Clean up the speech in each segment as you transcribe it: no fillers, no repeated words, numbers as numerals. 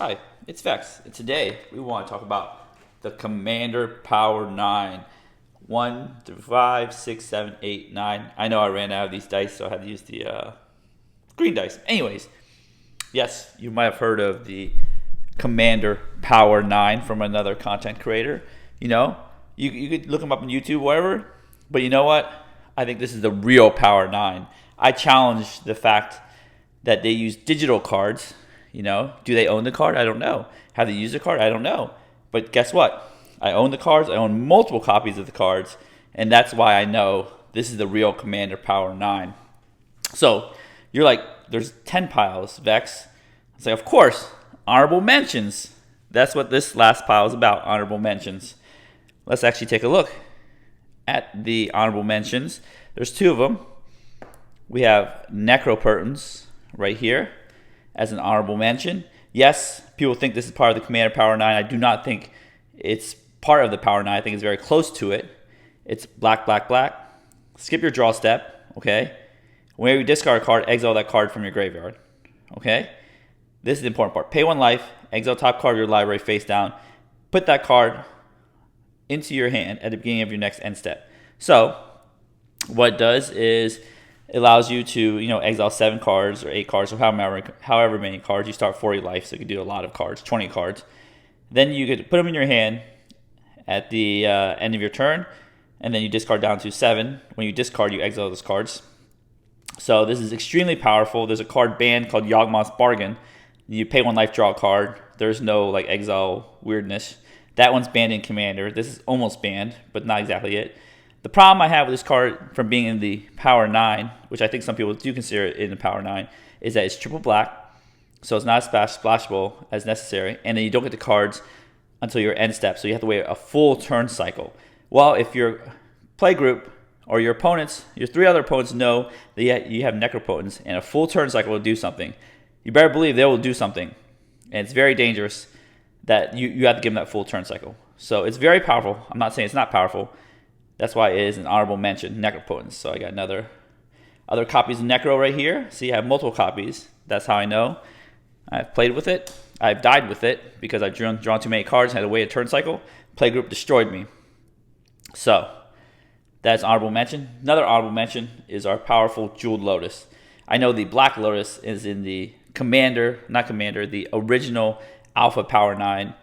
Hi, it's Vex, and today we want to talk about the Commander Power 9. 1 through 5, 6, 7, 8, 9. I know I ran out of these dice, so I had to use the green dice. Anyways, yes, you might have heard of the Commander Power 9 from another content creator. You could look them up on YouTube, whatever. But you know what? I think this is the real Power 9. I challenge the fact that they use digital cards. Do they own the card? I don't know. Have they used the card? I don't know. But guess what? I own the cards. I own multiple copies of the cards. And that's why I know this is the real Commander Power 9. So you're like, there's 10 piles, Vex. It's like, of course, honorable mentions. That's what this last pile is about, honorable mentions. Let's actually take a look at the honorable mentions. There's two of them. We have Necropurtons right here as an honorable mention. Yes, people think this is part of the Commander Power 9. I do not think it's part of the Power 9. I think it's very close to it. It's black, black, black. Skip your draw step, okay? Whenever you discard a card, exile that card from your graveyard, okay? This is the important part. Pay 1 life, exile top card of your library face down. Put that card into your hand at the beginning of your next end step. So what it does is it allows you to, exile 7 cards or 8 cards or however many cards. You start 40 life, so you can do a lot of cards, 20 cards. Then you could put them in your hand at the end of your turn, and then you discard down to 7. When you discard, you exile those cards. So this is extremely powerful. There's a card banned called Yawgmoth's Bargain. You pay 1 life, draw a card. There's no exile weirdness. That one's banned in Commander. This is almost banned, but not exactly it. The problem I have with this card from being in the Power 9, which I think some people do consider it in the Power 9, is that it's triple black, so it's not splashable as necessary, and then you don't get the cards until your end step, so you have to wait a full turn cycle. Well, if your play group or your opponents, your 3 other opponents know that you have Necropotence and a full turn cycle will do something, you better believe they will do something, and it's very dangerous that you have to give them that full turn cycle. So it's very powerful. I'm not saying it's not powerful. That's why it is an honorable mention, Necropotence. So I got other copies of Necro right here. So you have multiple copies. That's how I know. I've played with it. I've died with it because I've drawn too many cards and had to wait a turn cycle. Playgroup destroyed me. So that's honorable mention. Another honorable mention is our powerful Jeweled Lotus. I know the Black Lotus is in the the original Alpha Power 9.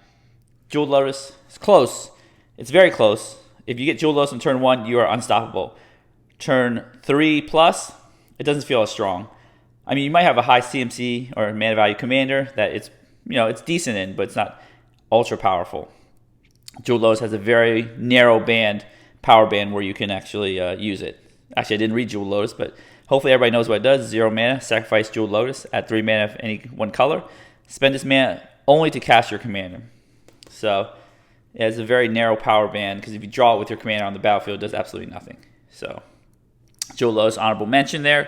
Jeweled Lotus is close. It's very close. If you get Jeweled Lotus on turn 1, you are unstoppable. Turn 3 plus, it doesn't feel as strong. I mean, you might have a high CMC or mana value commander that it's decent in, but it's not ultra powerful. Jeweled Lotus has a very narrow power band where you can actually use it. Actually, I didn't read Jeweled Lotus, but hopefully everybody knows what it does. 0 mana, sacrifice Jeweled Lotus, add 3 mana of any one color. Spend this mana only to cast your commander. So it has a very narrow power band because if you draw it with your commander on the battlefield, it does absolutely nothing. So Jeweled Lotus, honorable mention there.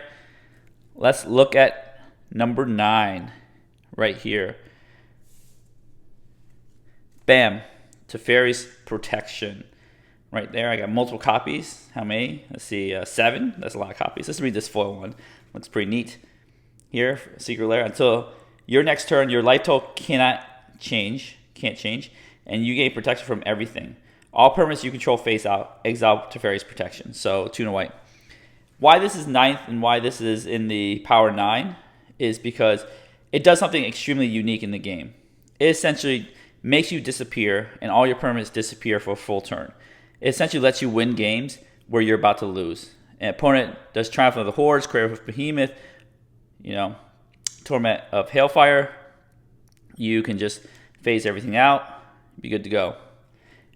Let's look at number 9 right here. Bam. Teferi's Protection. Right there, I got multiple copies. How many? Let's see, 7. That's a lot of copies. Let's read this foil one. Looks pretty neat. Here, Secret Lair. Until your next turn, your life total can't change, and you gain protection from everything. All permanents you control face out, exile Teferi's Protection. So 2 and a white. Why this is 9th and why this is in the Power 9 is because it does something extremely unique in the game. It essentially makes you disappear, and all your permanents disappear for a full turn. It essentially lets you win games where you're about to lose. An opponent does Triumph of the Hordes, Cradle of Behemoth, Torment of Hailfire. You can just phase everything out, be good to go.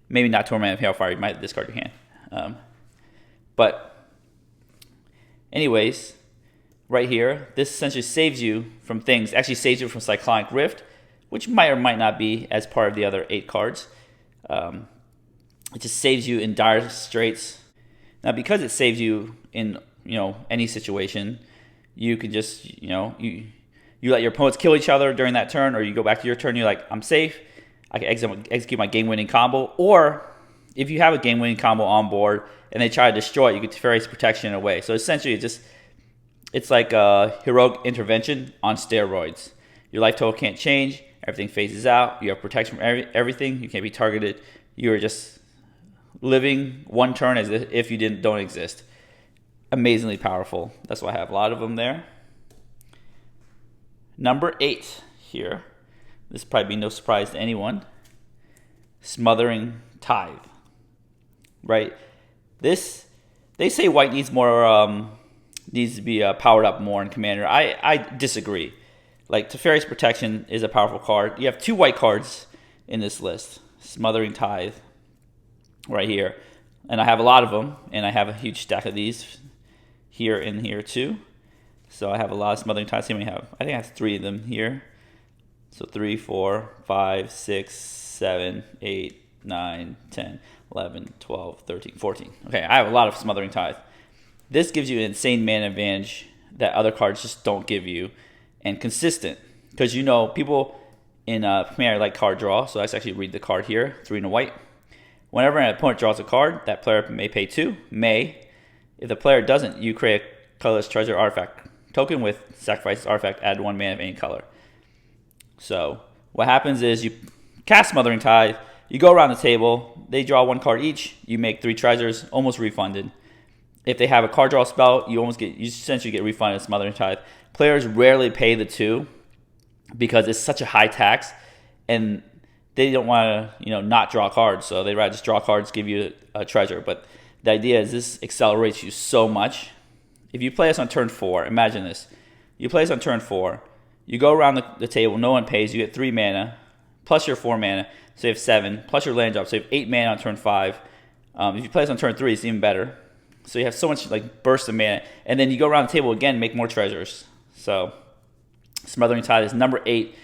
Maybe not Torment of Hailfire, you might discard your hand. But anyways, right here, this essentially saves you from things, actually saves you from Cyclonic Rift, which might or might not be as part of the other 8 cards. It just saves you in dire straits. Now, because it saves you in any situation, you can just you let your opponents kill each other during that turn, or you go back to your turn. You're like, I'm safe. I can execute my game-winning combo. Or if you have a game-winning combo on board and they try to destroy it, you get Teferi's Protection away. So essentially, it's like a heroic intervention on steroids. Your life total can't change, Everything phases out. You have protection from everything. You can't be targeted. You are just living one turn as if you don't exist. Amazingly powerful. That's why I have a lot of them there. Number 8 here. This will probably be no surprise to anyone. Smothering Tithe. Right? This, they say white needs more, needs to be powered up more in Commander. I disagree. Like, Teferi's Protection is a powerful card. You have 2 white cards in this list. Smothering Tithe right here. And I have a lot of them, and I have a huge stack of these here and here too. So I have a lot of Smothering Tithe. See how many I have? I think I have 3 of them here. So 3, 4, 5, 6, 7, 8, 9, 10, 11, 12, 13, 14. Okay, I have a lot of Smothering Tithe. This gives you an insane mana advantage that other cards just don't give you, and consistent. Because you know, people in Commander like card draw, so let's actually read the card here, 3 and a white. Whenever an opponent draws a card, that player may pay 2, may. If the player doesn't, you create a colorless treasure artifact token with sacrifice artifact, add 1 mana of any color. So what happens is you cast Smothering Tithe, you go around the table, they draw 1 card each, you make 3 treasures, almost refunded. If they have a card draw spell, you essentially get refunded Smothering Tithe. Players rarely pay the 2 because it's such a high tax, and they don't want to, not draw cards, so they'd rather just draw cards, give you a treasure. But the idea is this accelerates you so much. If you play this on turn 4, imagine this. You play this on turn 4, you go around the table, no one pays, you get 3 mana, plus your 4 mana, so you have 7, plus your land drop, so you have 8 mana on turn 5. If you play this on turn 3, it's even better. So you have so much burst of mana, and then you go around the table again, make more treasures. So Smothering Tithe is number 8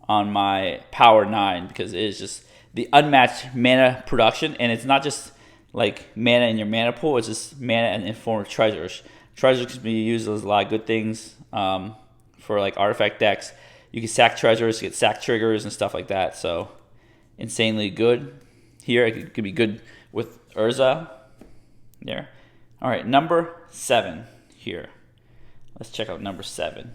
on my Power 9 because it is just the unmatched mana production, and it's not just like mana in your mana pool, it's just mana in the form of treasures. Treasures can be used as a lot of good things for like artifact decks. You can sack treasures, get sack triggers and stuff like that. So insanely good. Here it could be good with Urza. There. All right, number 7 here. Let's check out number 7.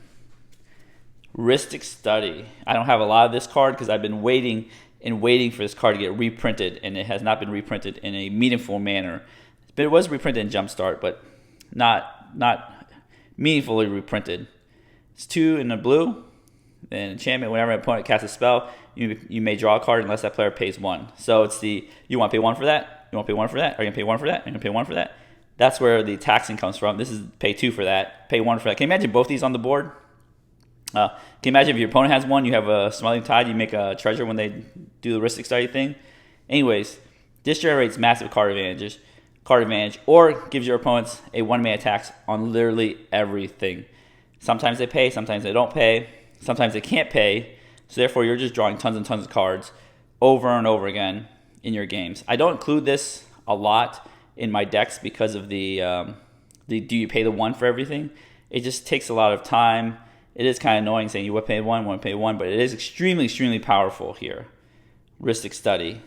Ristic Study. I don't have a lot of this card because I've been waiting for this card to get reprinted, and it has not been reprinted in a meaningful manner. But it was reprinted in Jumpstart, but not meaningfully reprinted. It's 2 in the blue. Then enchantment, whenever an opponent casts a spell, you may draw a card unless that player pays 1. So it's you want to pay 1 for that? You want to pay 1 for that? Are you going to pay 1 for that? Are you going to pay 1 for that? That's where the taxing comes from. This is pay 2 for that, pay 1 for that. Can you imagine both these on the board? Can you imagine if your opponent has 1, you have a Smothering Tithe, you make a treasure when they do the Ristic Study thing? Anyways, this generates massive card advantage, or gives your opponents a 1 mana tax on literally everything. Sometimes they pay, sometimes they don't pay, sometimes they can't pay, so therefore you're just drawing tons and tons of cards over and over again in your games. I don't include this a lot in my decks because of the do you pay the 1 for everything? It just takes a lot of time. It is kind of annoying saying you want to pay 1, but it is extremely, extremely powerful here. Ristic Study,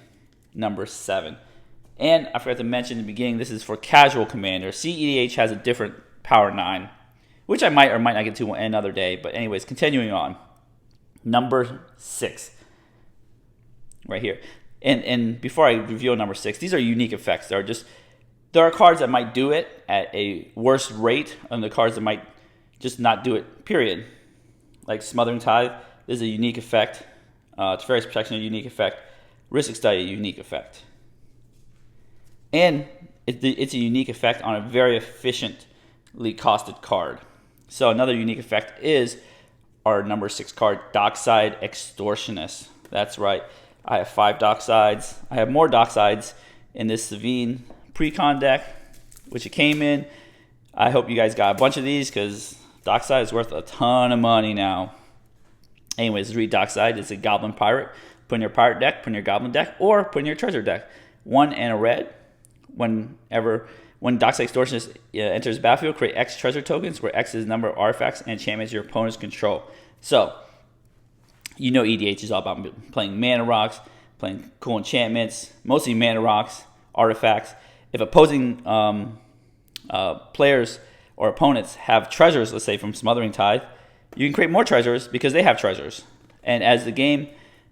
number 7. And I forgot to mention in the beginning, this is for casual Commander. EDH has a different Power 9, which I might or might not get to another day. But anyways, continuing on. Number 6, right here. And before I reveal number 6, these are unique effects. There are cards that might do it at a worse rate, and the cards that might just not do it, period. Like Smothering Tithe is a unique effect. Teferi's Protection, a unique effect. Ristic Study, a unique effect. And it's a unique effect on a very efficiently costed card. So another unique effect is our number 6 card, Dockside Extortionist. That's right. I have 5 Docksides. I have more Docksides in this Savine Precon deck, which it came in. I hope you guys got a bunch of these because Dockside is worth a ton of money now. Anyways, read Dockside. It's a Goblin Pirate. Put in your Pirate deck, put in your Goblin deck, or put in your Treasure deck. 1 and a red. When Dockside Extortionist enters the battlefield, create X treasure tokens, where X is the number of artifacts and enchantments your opponents control. So, EDH is all about playing mana rocks, playing cool enchantments, mostly mana rocks, artifacts. If opposing players or opponents have treasures, let's say from Smothering Tithe, you can create more treasures because they have treasures. And as the game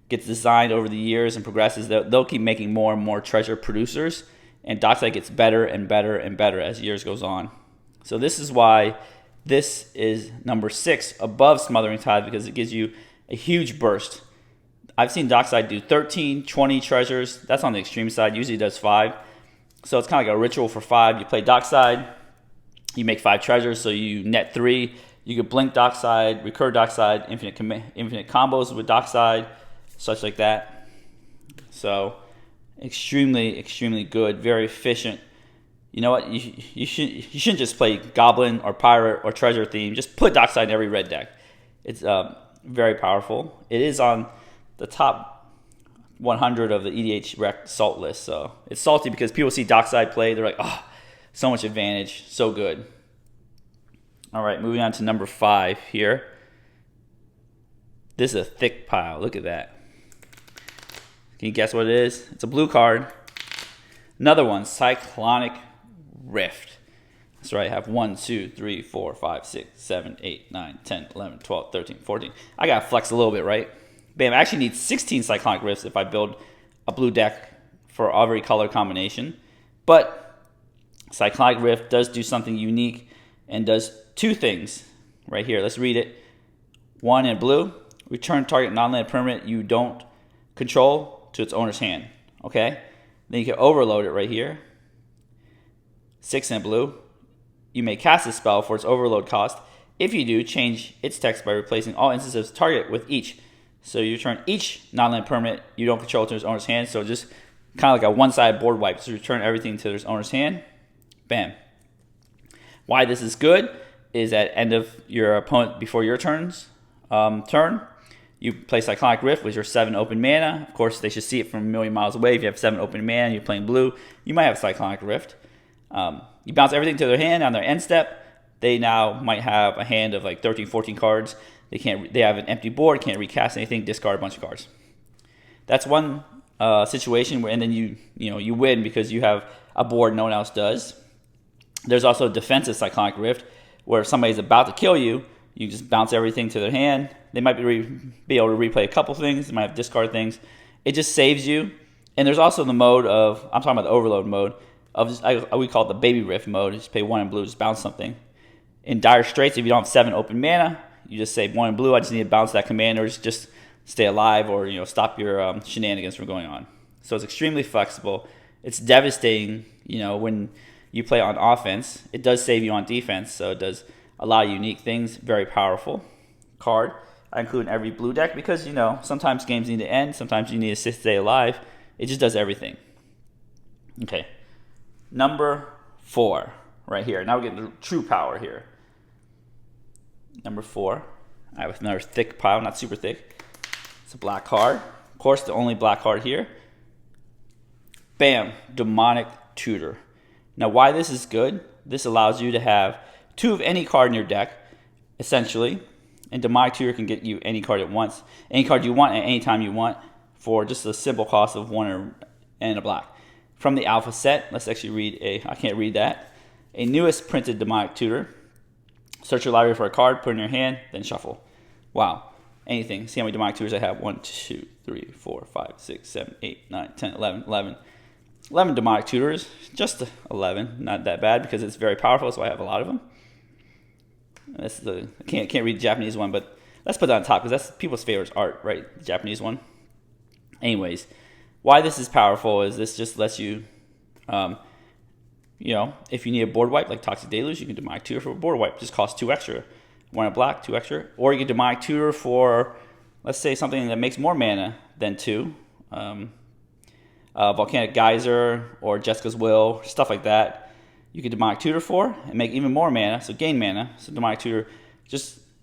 gets designed over the years and progresses, they'll keep making more and more treasure producers, and Dockside gets better and better and better as years goes on. So this is why this is number 6 above Smothering Tithe, because it gives you a huge burst. I've seen Dockside do 13, 20 treasures. That's on the extreme side. Usually it does 5. So it's kind of like a ritual for 5. You play Dockside, you make 5 treasures, so you net 3. You could blink Dockside, recur Dockside, infinite combos with Dockside, such like that. So extremely, extremely good, very efficient. You know what? You shouldn't just play Goblin or Pirate or Treasure theme. Just put Dockside in every red deck. It's very powerful. It is on the top 100 of the EDH rec salt list. So it's salty because people see Dockside play. They're like, oh, so much advantage. So good. All right, moving on to number 5 here. This is a thick pile. Look at that. Can you guess what it is? It's a blue card. Another one, Cyclonic Rift. That's right, I have 1, 2, 3, 4, 5, 6, 7, 8, 9, 10, 11, 12, 13, 14. I got to flex a little bit, right? Bam, I actually need 16 Cyclonic Rifts if I build a blue deck for every color combination. But Cyclonic Rift does do something unique and does 2 things right here. Let's read it. 1 in blue, return target non-land permanent you don't control to its owner's hand. Okay? Then you can overload it right here. 6 in blue, you may cast a spell for its overload cost. If you do, change its text by replacing all instances of target with each. So you return each non-land permanent you don't control to its owner's hand. So just kind of like a one-sided board wipe. So return everything to its owner's hand. Bam. Why this is good is at end of your opponent before your turn, you play Cyclonic Rift with your 7 open mana. Of course, they should see it from a million miles away. If you have 7 open mana and you're playing blue, you might have Cyclonic Rift. You bounce everything to their hand on their end step. They now might have a hand of like 13, 14 cards. They have an empty board, can't recast anything, discard a bunch of cards. That's one situation where, and then you win because you have a board no one else does. There's also a defensive Cyclonic Rift where if somebody's about to kill you, you just bounce everything to their hand. They might be able to replay a couple things. They might have discard things. It just saves you. And there's also the mode of, I'm talking about the overload mode, we call it the baby rift mode. You just pay 1 in blue, just bounce something. In dire straits, if you don't have 7 open mana, you just say 1 in blue, I just need to bounce that command or just stay alive or stop your shenanigans from going on. So it's extremely flexible. It's devastating, when you play on offense. It does save you on defense, so it does a lot of unique things. Very powerful card. I include in every blue deck because, sometimes games need to end. Sometimes you need to stay alive. It just does everything. Okay. Number 4 right here. Now we're getting the true power here. Number 4. I have another thick pile, not super thick. It's a black card. Of course, the only black card here. Bam. Demonic Tutor. Now, why this is good, this allows you to have 2 of any card in your deck, essentially. And Demonic Tutor can get you any card at once. Any card you want at any time you want for just a simple cost of 1 and a black. From the alpha set, let's actually read I can't read that. A newest printed Demonic Tutor. Search your library for a card, put it in your hand, then shuffle. Wow. Anything. See how many Demonic Tutors I have? 1, 2, 3, 4, 5, 6, 7, 8, 9, 10, 11, 11. 11 Demonic Tutors. Just 11. Not that bad because it's very powerful, so I have a lot of them. This is I can't read the Japanese one, but let's put that on top because that's people's favorite art, right? The Japanese one. Anyways, why this is powerful is this just lets you, if you need a board wipe like Toxic Deluge, you can Demonic Tutor for a board wipe. It just costs 2 extra. 1 a black, 2 extra. Or you can Demonic Tutor for, let's say, something that makes more mana than 2. Volcanic Geyser or Jessica's Will, stuff like that. You can Demonic Tutor for and make even more mana, so gain mana. So Demonic Tutor,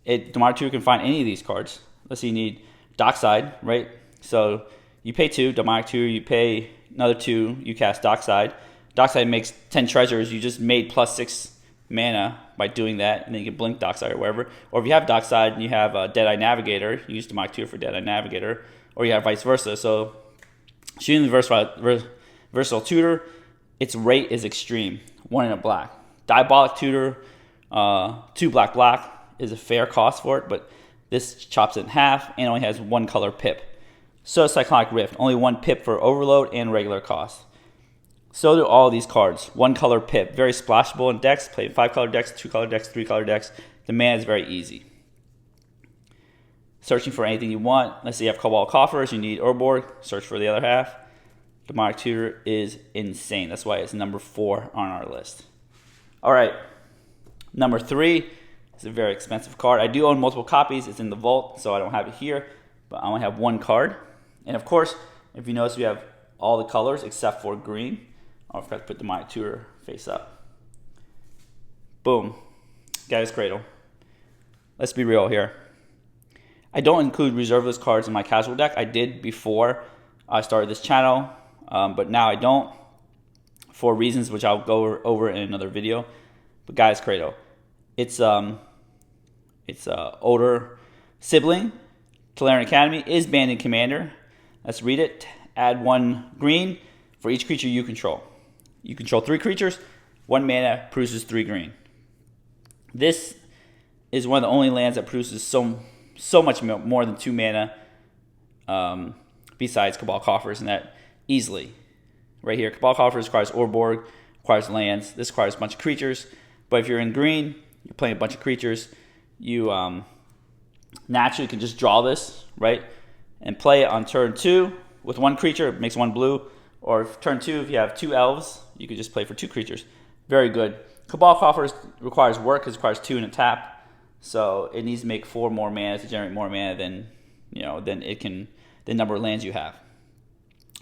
Demonic Tutor can find any of these cards. Let's say you need Dockside, right? So you pay 2, Demonic Tutor, you pay another 2, you cast Dockside. Dockside makes 10 treasures, you just made plus 6 mana by doing that, and then you can blink Dockside or whatever. Or if you have Dockside and you have Deadeye Navigator, you use Demonic Tutor for Deadeye Navigator, or you have vice versa. So shooting the versatile tutor, its rate is extreme. 1 in a black. Diabolic Tutor, 2 black is a fair cost for it, but this chops it in half and only has 1 color pip. So does Cyclonic Rift, only 1 pip for overload and regular cost. So do all these cards, 1 color pip, very splashable in decks, play 5 color decks, 2 color decks, 3 color decks. The mana is very easy. Searching for anything you want. Let's say you have Cobalt Coffers, you need Urborg, search for the other half. Demonic Tutor is insane. That's why it's number 4 on our list. All right, number 3 is a very expensive card. I do own multiple copies. It's in the vault, so I don't have it here, but I only have 1 card. And of course, if you notice, we have all the colors except for green. I forgot to put Demonic Tutor face up. Boom. Gaea's Cradle. Let's be real here. I don't include reserveless cards in my casual deck. I did before I started this channel, but now I don't, for reasons which I'll go over in another video. But Gaea's Cradle, it's older sibling, Tolarian Academy, is banned in Commander. Let's read it. Add 1 green for each creature you control. You control 3 creatures, 1 mana produces 3 green. This is one of the only lands that produces so much more than 2 mana, besides Cabal Coffers, and that easily. Right here, Cabal Coffers requires Urborg, requires lands. This requires a bunch of creatures. But if you're in green, you're playing a bunch of creatures, you naturally can just draw this, right? And play it on turn 2 with 1 creature, it makes 1 blue. Or if turn 2, if you have 2 elves, you could just play for 2 creatures. Very good. Cabal Coffers requires work because it requires 2 in a tap. So it needs to make 4 more mana to generate more mana than the number of lands you have.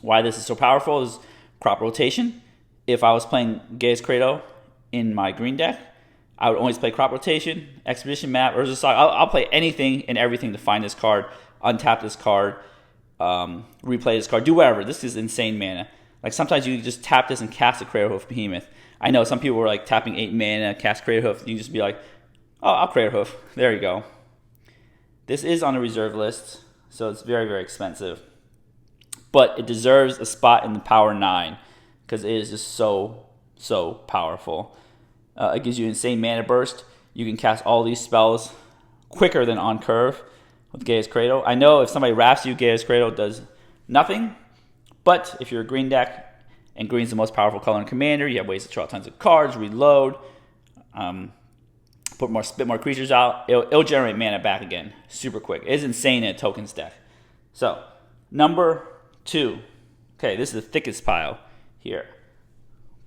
Why this is so powerful is crop rotation. If I was playing Gaea's Cradle in my green deck, I would always play crop rotation, expedition map, Urza Saga. I'll play anything and everything to find this card, untap this card, replay this card, do whatever. This is insane mana. Like sometimes you just tap this and cast a Cradle Hoof Behemoth. I know some people were like tapping 8 mana, cast Cradle Hoof. You can just be like, oh, I'll Cradle Hoof. There you go. This is on a reserve list, so it's very, very expensive. But it deserves a spot in the Power 9 because it is just so powerful. It gives you insane mana burst. You can cast all these spells quicker than on curve with Gaea's Cradle. I know if somebody wraps you, Gaea's Cradle does nothing. But if you're a green deck, and green's the most powerful color in Commander, you have ways to draw tons of cards, reload, spit more creatures out. It'll generate mana back again super quick. It is insane in a tokens deck. So, number 2. Okay, this is the thickest pile here.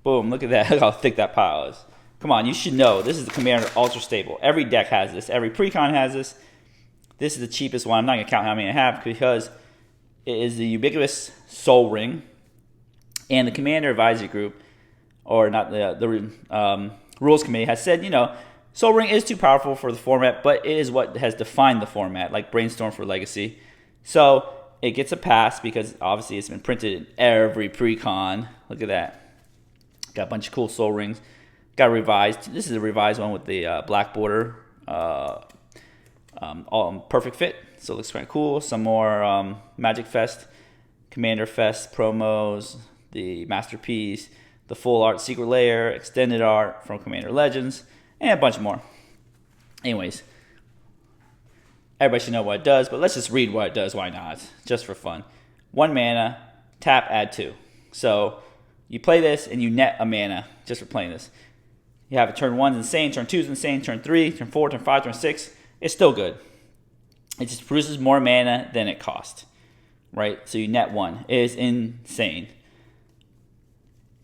Boom, look at that. Look how thick that pile is. Come on, you should know. This is the Commander Ultra Staple. Every deck has this. Every Precon has this. This is the cheapest one. I'm not going to count how many I have because it is the ubiquitous Soul Ring. And the Commander Advisory Group, or not the Rules Committee, has said, Soul Ring is too powerful for the format, but it is what has defined the format, like Brainstorm for Legacy. So it gets a pass because obviously it's been printed in every Precon. Look at that. Got a bunch of cool Soul Rings. Got revised. This is a revised one with the black border. All perfect fit. So it looks kind of cool. Some more Magic Fest, Commander Fest promos, the Masterpiece, the full art Secret Lair, extended art from Commander Legends, and a bunch more. Anyways, everybody should know what it does, but let's just read what it does. Why not? Just for fun. 1 mana, tap, add 2. So you play this and you net a mana just for playing this. You have a turn 1's insane, turn 2's insane, turn 3, turn 4, turn 5, turn 6. It's still good. It just produces more mana than it costs, right? So you net 1. It is insane.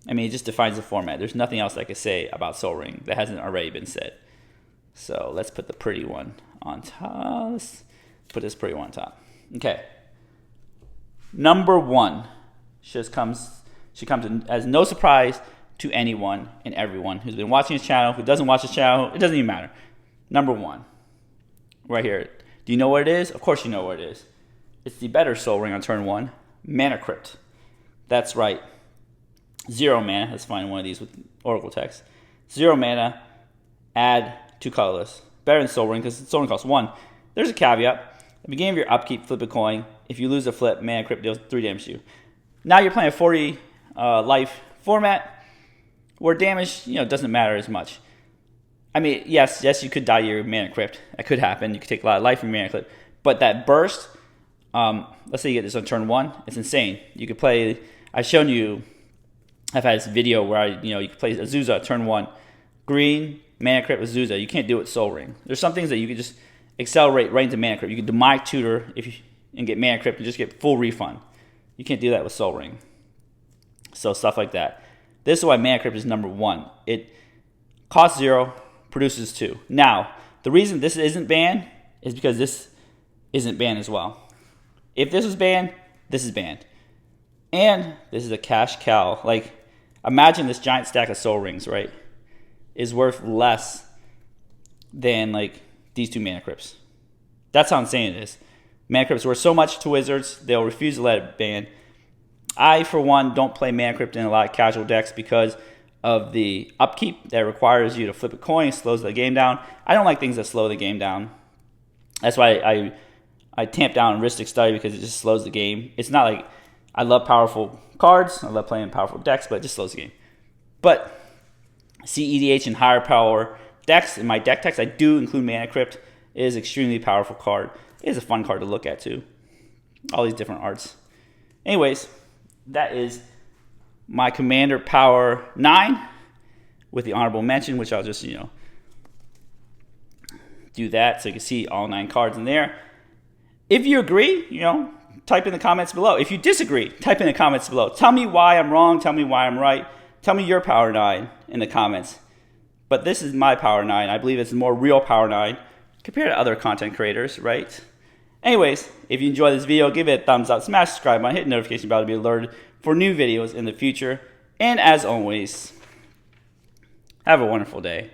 I mean, it just defines the format. There's nothing else I could say about Soul Ring that hasn't already been said. So let's put the pretty one on top. Let's put this pretty one on top. Okay. Number 1 should come as no surprise to anyone and everyone who's been watching this channel, who doesn't watch this channel. It doesn't even matter. Number 1. Right here. Do you know what it is? Of course you know what it is. It's the better Soul Ring on turn 1. Mancrypt. That's right. 0 mana. Let's find one of these with Oracle text. 0 mana. Add 2 colorless. Better than Soul Ring because Soul Ring costs 1. There's a caveat. At the beginning of your upkeep, flip a coin. If you lose a flip, Mancrypt deals 3 damage to you. Now you're playing a 40 life format where damage doesn't matter as much. I mean, yes, you could die your Mancrypt. That could happen. You could take a lot of life from Mancrypt. But that burst let's say you get this on turn 1. It's insane. You could play. I've shown you. I've had this video where you can play Azusa turn 1, green Mancrypt with Azusa. You can't do it with Soul Ring. There's some things that you could just accelerate right into Mancrypt. You could demonic Tutor and get Mancrypt and just get full refund. You can't do that with Soul Ring. So stuff like that. This is why Mancrypt is number 1. It costs 0, produces 2. Now, the reason this isn't banned is because this isn't banned as well. If this was banned, this is banned. And this is a cash cow. Like, imagine this giant stack of Soul Rings, right, is worth less than, like, these 2 Mana Crypts. That's how insane it is. Mana Crypts worth so much to Wizards, they'll refuse to let it ban. I, for one, don't play Mana Crypt in a lot of casual decks because of the upkeep that requires you to flip a coin, slows the game down. I don't like things that slow the game down. That's why I tamp down Ristic Study, because it just slows the game. It's not like I love powerful cards. I love playing powerful decks, but it just slows the game. But see EDH and higher power decks. In my deck text, I do include Mancrypt. It is an extremely powerful card. It is a fun card to look at, too. All these different arts. Anyways, that is my Commander Power 9 with the honorable mention, which I'll just, do that so you can see all 9 cards in there. If you agree, type in the comments below. If you disagree, type in the comments below. Tell me why I'm wrong. Tell me why I'm right. Tell me your Power 9 in the comments. But this is my Power 9. I believe it's a more real Power 9 compared to other content creators, right? Anyways, if you enjoyed this video, give it a thumbs up, smash the subscribe button, hit the notification bell to be alerted for new videos in the future. And as always, have a wonderful day.